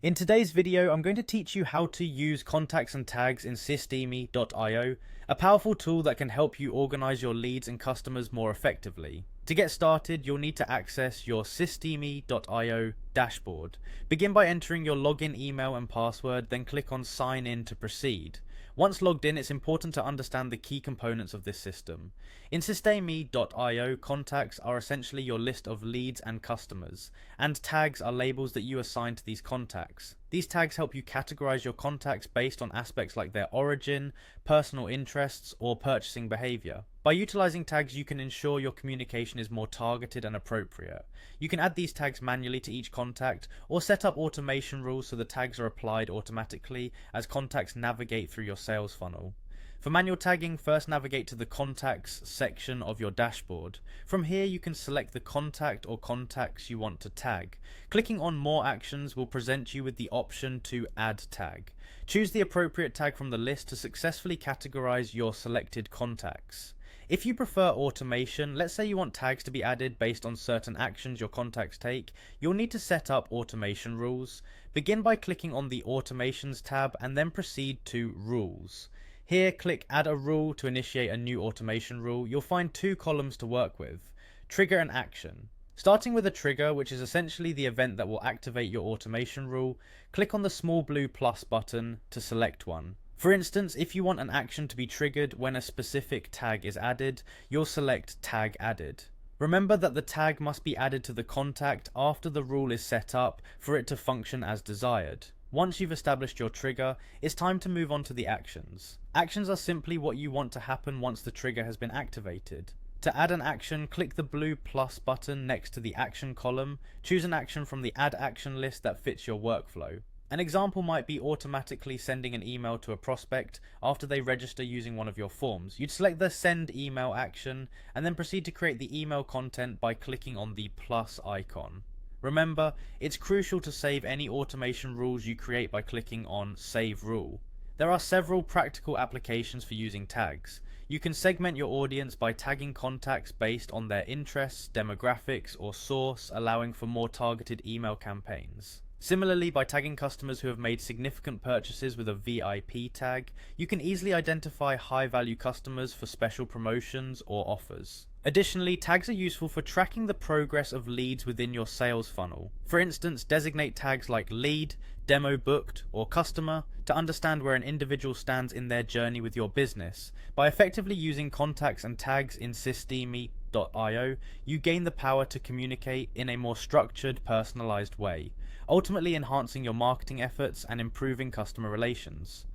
In today's video, I'm going to teach you how to use contacts and tags in Systeme.io, a powerful tool that can help you organize your leads and customers more effectively. To get started, you'll need to access your Systeme.io dashboard. Begin by entering your login email and password, then click on Sign In to proceed. Once logged in, it's important to understand the key components of this system. In Systeme.io, contacts are essentially your list of leads and customers, and tags are labels that you assign to these contacts. These tags help you categorize your contacts based on aspects like their origin, personal interests, or purchasing behavior. By utilizing tags, you can ensure your communication is more targeted and appropriate. You can add these tags manually to each contact, or set up automation rules so the tags are applied automatically as contacts navigate through your sales funnel. For manual tagging, first navigate to the Contacts section of your dashboard. From here, you can select the contact or contacts you want to tag. Clicking on More Actions will present you with the option to Add Tag. Choose the appropriate tag from the list to successfully categorize your selected contacts. If you prefer automation, let's say you want tags to be added based on certain actions your contacts take, you'll need to set up automation rules. Begin by clicking on the Automations tab and then proceed to Rules. Here, click Add a Rule to initiate a new automation rule. You'll find two columns to work with: Trigger and Action. Starting with a trigger, which is essentially the event that will activate your automation rule, click on the small blue plus button to select one. For instance, if you want an action to be triggered when a specific tag is added, you'll select Tag Added. Remember that the tag must be added to the contact after the rule is set up for it to function as desired. Once you've established your trigger, it's time to move on to the actions. Actions are simply what you want to happen once the trigger has been activated. To add an action, click the blue plus button next to the action column. Choose an action from the Add Action list that fits your workflow. An example might be automatically sending an email to a prospect after they register using one of your forms. You'd select the Send Email action and then proceed to create the email content by clicking on the plus icon. Remember, it's crucial to save any automation rules you create by clicking on Save Rule. There are several practical applications for using tags. You can segment your audience by tagging contacts based on their interests, demographics, or source, allowing for more targeted email campaigns. Similarly, by tagging customers who have made significant purchases with a VIP tag, you can easily identify high-value customers for special promotions or offers. Additionally, tags are useful for tracking the progress of leads within your sales funnel. For instance, designate tags like lead, demo booked, or customer to understand where an individual stands in their journey with your business. By effectively using contacts and tags in Systeme.io, you gain the power to communicate in a more structured, personalized way, ultimately enhancing your marketing efforts and improving customer relations.